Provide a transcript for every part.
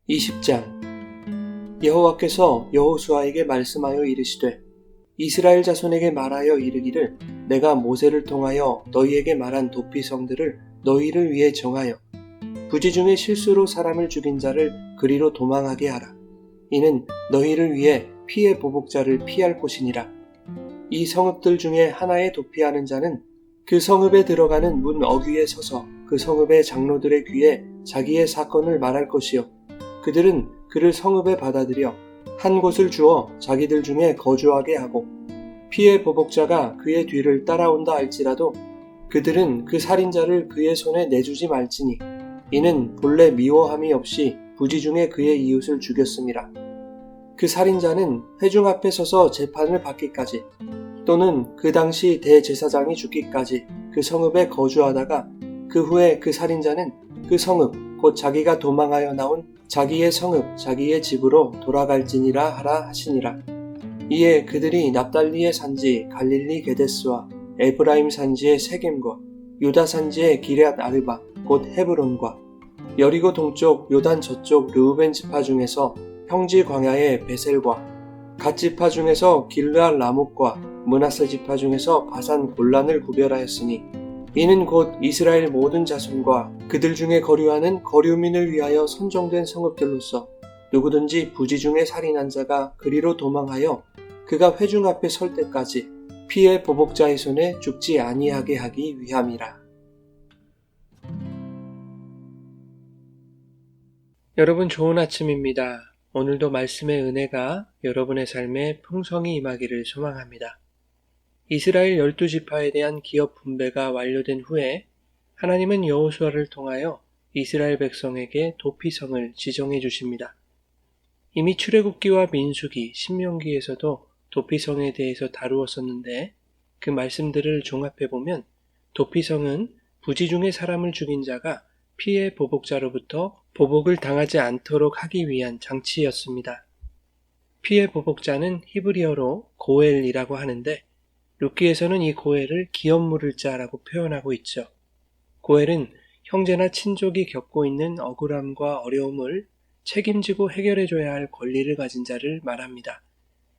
20장 여호와께서 여호수아에게 말씀하여 이르시되 이스라엘 자손에게 말하여 이르기를 내가 모세를 통하여 너희에게 말한 도피성들을 너희를 위해 정하여 부지 중에 실수로 사람을 죽인 자를 그리로 도망하게 하라. 이는 너희를 위해 피의 보복자를 피할 곳이니라. 이 성읍들 중에 하나에 도피하는 자는 그 성읍에 들어가는 문 어귀에 서서 그 성읍의 장로들의 귀에 자기의 사건을 말할 것이요 그들은 그를 성읍에 받아들여 한 곳을 주어 자기들 중에 거주하게 하고 피의 보복자가 그의 뒤를 따라온다 할지라도 그들은 그 살인자를 그의 손에 내주지 말지니 이는 본래 미워함이 없이 부지 중에 그의 이웃을 죽였음이라. 그 살인자는 회중 앞에 서서 재판을 받기까지 또는 그 당시 대제사장이 죽기까지 그 성읍에 거주하다가 그 후에 그 살인자는 그 성읍 곧 자기가 도망하여 나온 자기의 성읍 자기의 집으로 돌아갈지니라 하라 하시니라. 이에 그들이 납달리의 산지 갈릴리 게데스와 에브라임 산지의 세겜과 유다 산지의 기럇 아르바 곧 헤브론과 여리고 동쪽 요단 저쪽 르우벤 지파 중에서 평지 광야의 베셀과 갓 지파 중에서 길르앗 라못과 므낫세 지파 중에서 바산 골란을 구별하였으니 이는 곧 이스라엘 모든 자손과 그들 중에 거류하는 거류민을 위하여 선정된 성읍들로서 누구든지 부지 중에 살인한 자가 그리로 도망하여 그가 회중 앞에 설 때까지 피의 보복자의 손에 죽지 아니하게 하기 위함이라. 여러분 좋은 아침입니다. 오늘도 말씀의 은혜가 여러분의 삶에 풍성히 임하기를 소망합니다. 이스라엘 12지파에 대한 기업 분배가 완료된 후에 하나님은 여호수아를 통하여 이스라엘 백성에게 도피성을 지정해 주십니다. 이미 출애굽기와 민수기, 신명기에서도 도피성에 대해서 다루었었는데 그 말씀들을 종합해보면 도피성은 부지 중에 사람을 죽인 자가 피의 보복자로부터 보복을 당하지 않도록 하기 위한 장치였습니다. 피의 보복자는 히브리어로 고엘이라고 하는데 룻기에서는 이 고엘을 기업 물을 자라고 표현하고 있죠. 고엘은 형제나 친족이 겪고 있는 억울함과 어려움을 책임지고 해결해줘야 할 권리를 가진 자를 말합니다.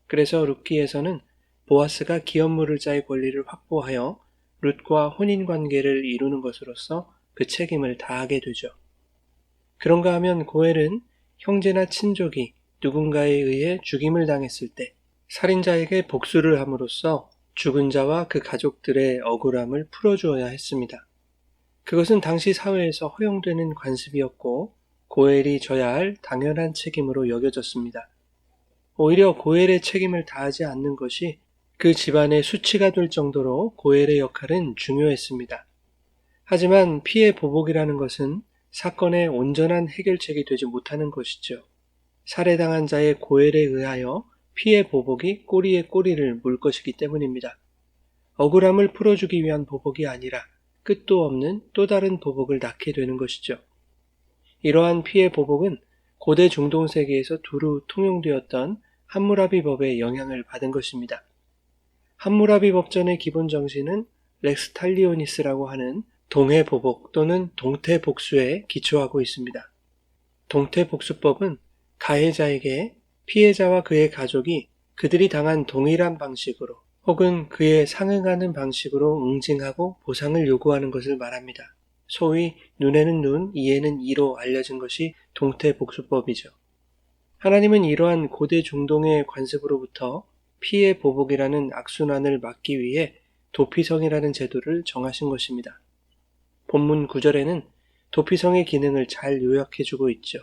그래서 룻기에서는 보아스가 기업 물을 자의 권리를 확보하여 룻과 혼인관계를 이루는 것으로서 그 책임을 다하게 되죠. 그런가 하면 고엘은 형제나 친족이 누군가에 의해 죽임을 당했을 때 살인자에게 복수를 함으로써 죽은 자와 그 가족들의 억울함을 풀어주어야 했습니다. 그것은 당시 사회에서 허용되는 관습이었고 고엘이 져야 할 당연한 책임으로 여겨졌습니다. 오히려 고엘의 책임을 다하지 않는 것이 그 집안의 수치가 될 정도로 고엘의 역할은 중요했습니다. 하지만 피의 보복이라는 것은 사건의 온전한 해결책이 되지 못하는 것이죠. 살해당한 자의 고엘에 의하여 피의 보복이 꼬리에 꼬리를 물 것이기 때문입니다. 억울함을 풀어주기 위한 보복이 아니라 끝도 없는 또 다른 보복을 낳게 되는 것이죠. 이러한 피의 보복은 고대 중동 세계에서 두루 통용되었던 함무라비 법의 영향을 받은 것입니다. 함무라비 법전의 기본 정신은 렉스 탈리오니스라고 하는 동해보복 또는 동태복수에 기초하고 있습니다. 동태복수법은 가해자에게 피해자와 그의 가족이 그들이 당한 동일한 방식으로 혹은 그에 상응하는 방식으로 응징하고 보상을 요구하는 것을 말합니다. 소위 눈에는 눈, 이에는 이로 알려진 것이 동태복수법이죠. 하나님은 이러한 고대 중동의 관습으로부터 피의 보복이라는 악순환을 막기 위해 도피성이라는 제도를 정하신 것입니다. 본문 9절에는 도피성의 기능을 잘 요약해주고 있죠.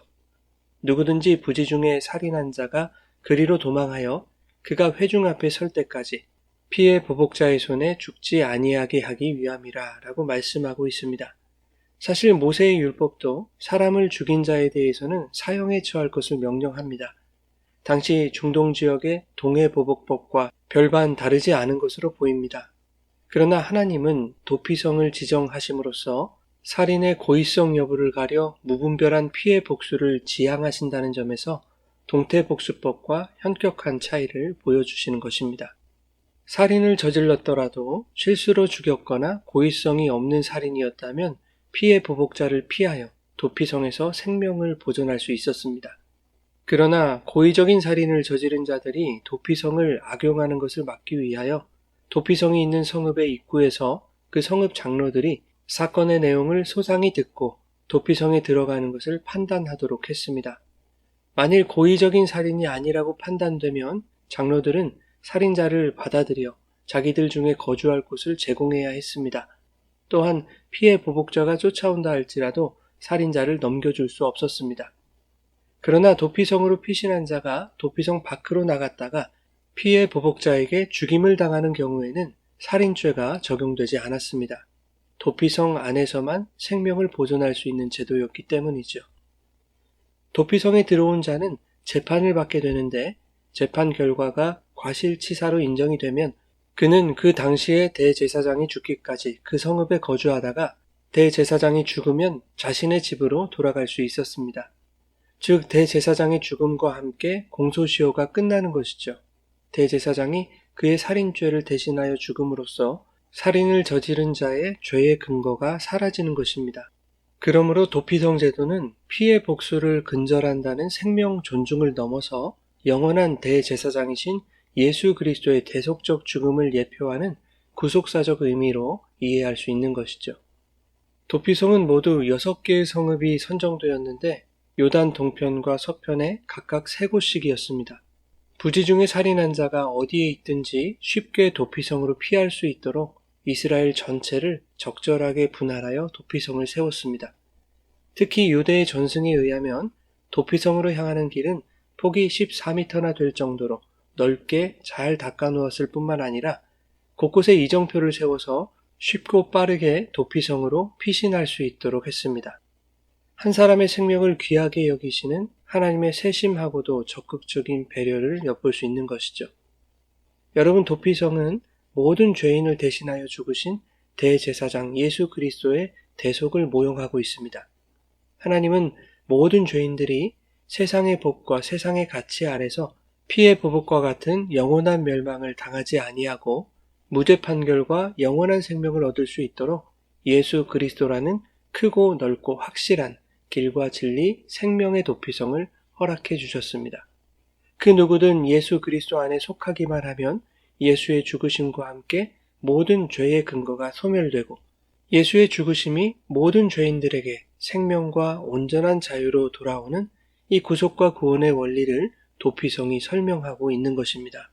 누구든지 부지 중에 살인한 자가 그리로 도망하여 그가 회중 앞에 설 때까지 피의 보복자의 손에 죽지 아니하게 하기 위함이라 라고 말씀하고 있습니다. 사실 모세의 율법도 사람을 죽인 자에 대해서는 사형에 처할 것을 명령합니다. 당시 중동 지역의 동해보복법과 별반 다르지 않은 것으로 보입니다. 그러나 하나님은 도피성을 지정하심으로써 살인의 고의성 여부를 가려 무분별한 피해 복수를 지향하신다는 점에서 동태복수법과 현격한 차이를 보여주시는 것입니다. 살인을 저질렀더라도 실수로 죽였거나 고의성이 없는 살인이었다면 피해 보복자를 피하여 도피성에서 생명을 보존할 수 있었습니다. 그러나 고의적인 살인을 저지른 자들이 도피성을 악용하는 것을 막기 위하여 도피성이 있는 성읍의 입구에서 그 성읍 장로들이 사건의 내용을 소상히 듣고 도피성에 들어가는 것을 판단하도록 했습니다. 만일 고의적인 살인이 아니라고 판단되면 장로들은 살인자를 받아들여 자기들 중에 거주할 곳을 제공해야 했습니다. 또한 피해 보복자가 쫓아온다 할지라도 살인자를 넘겨줄 수 없었습니다. 그러나 도피성으로 피신한 자가 도피성 밖으로 나갔다가 피해 보복자에게 죽임을 당하는 경우에는 살인죄가 적용되지 않았습니다. 도피성 안에서만 생명을 보존할 수 있는 제도였기 때문이죠. 도피성에 들어온 자는 재판을 받게 되는데 재판 결과가 과실치사로 인정이 되면 그는 그 당시에 대제사장이 죽기까지 그 성읍에 거주하다가 대제사장이 죽으면 자신의 집으로 돌아갈 수 있었습니다. 즉 대제사장의 죽음과 함께 공소시효가 끝나는 것이죠. 대제사장이 그의 살인죄를 대신하여 죽음으로써 살인을 저지른 자의 죄의 근거가 사라지는 것입니다. 그러므로 도피성 제도는 피해 복수를 근절한다는 생명 존중을 넘어서 영원한 대제사장이신 예수 그리스도의 대속적 죽음을 예표하는 구속사적 의미로 이해할 수 있는 것이죠. 도피성은 모두 6개의 성읍이 선정되었는데 요단 동편과 서편에 각각 3곳씩이었습니다. 부지 중에 살인한 자가 어디에 있든지 쉽게 도피성으로 피할 수 있도록 이스라엘 전체를 적절하게 분할하여 도피성을 세웠습니다. 특히 유대의 전승에 의하면 도피성으로 향하는 길은 폭이 14m나 될 정도로 넓게 잘 닦아놓았을 뿐만 아니라 곳곳에 이정표를 세워서 쉽고 빠르게 도피성으로 피신할 수 있도록 했습니다. 한 사람의 생명을 귀하게 여기시는 하나님의 세심하고도 적극적인 배려를 엿볼 수 있는 것이죠. 여러분, 도피성은 모든 죄인을 대신하여 죽으신 대제사장 예수 그리스도의 대속을 모형하고 있습니다. 하나님은 모든 죄인들이 세상의 법과 세상의 가치 아래서 피해 보복과 같은 영원한 멸망을 당하지 아니하고 무죄 판결과 영원한 생명을 얻을 수 있도록 예수 그리스도라는 크고 넓고 확실한 길과 진리, 생명의 도피성을 허락해 주셨습니다. 그 누구든 예수 그리스도 안에 속하기만 하면 예수의 죽으심과 함께 모든 죄의 근거가 소멸되고 예수의 죽으심이 모든 죄인들에게 생명과 온전한 자유로 돌아오는 이 구속과 구원의 원리를 도피성이 설명하고 있는 것입니다.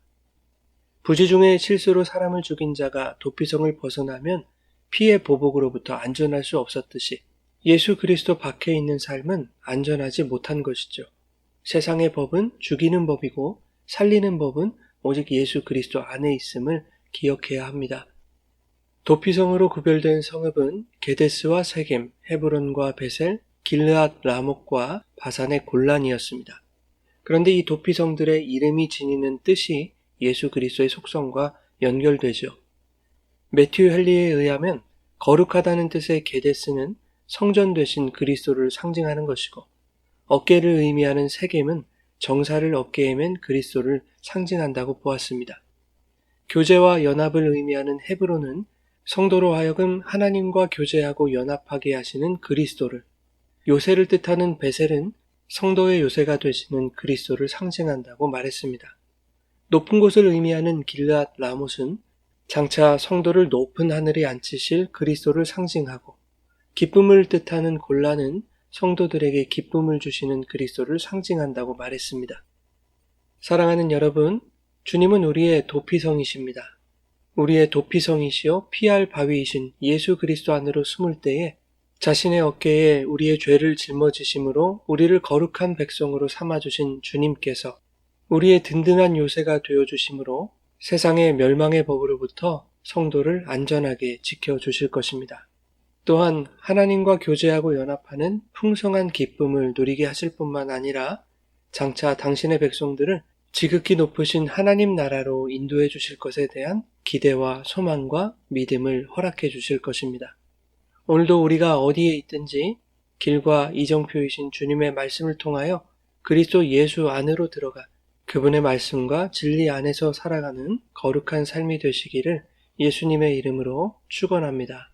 부지 중에 실수로 사람을 죽인 자가 도피성을 벗어나면 피해 보복으로부터 안전할 수 없었듯이 예수 그리스도 밖에 있는 삶은 안전하지 못한 것이죠. 세상의 법은 죽이는 법이고 살리는 법은 오직 예수 그리스도 안에 있음을 기억해야 합니다. 도피성으로 구별된 성읍은 게데스와 세겜, 헤브론과 베셀, 길르앗 라목과 바산의 골란이었습니다. 그런데 이 도피성들의 이름이 지니는 뜻이 예수 그리스도의 속성과 연결되죠. 매튜 헨리에 의하면 거룩하다는 뜻의 게데스는 성전 되신 그리스도를 상징하는 것이고 어깨를 의미하는 세겜은 정사를 어깨에 맨 그리스도를 상징한다고 보았습니다. 교제와 연합을 의미하는 헤브론은 성도로 하여금 하나님과 교제하고 연합하게 하시는 그리스도를, 요새를 뜻하는 베셀은 성도의 요새가 되시는 그리스도를 상징한다고 말했습니다. 높은 곳을 의미하는 길르앗 라못은 장차 성도를 높은 하늘에 앉히실 그리스도를 상징하고 기쁨을 뜻하는 골란은 성도들에게 기쁨을 주시는 그리스도를 상징한다고 말했습니다. 사랑하는 여러분, 주님은 우리의 도피성이십니다. 우리의 도피성이시요 피할 바위이신 예수 그리스도 안으로 숨을 때에 자신의 어깨에 우리의 죄를 짊어지심으로 우리를 거룩한 백성으로 삼아주신 주님께서 우리의 든든한 요새가 되어주심으로 세상의 멸망의 법으로부터 성도를 안전하게 지켜주실 것입니다. 또한 하나님과 교제하고 연합하는 풍성한 기쁨을 누리게 하실 뿐만 아니라 장차 당신의 백성들을 지극히 높으신 하나님 나라로 인도해 주실 것에 대한 기대와 소망과 믿음을 허락해 주실 것입니다. 오늘도 우리가 어디에 있든지 길과 이정표이신 주님의 말씀을 통하여 그리스도 예수 안으로 들어가 그분의 말씀과 진리 안에서 살아가는 거룩한 삶이 되시기를 예수님의 이름으로 축원합니다.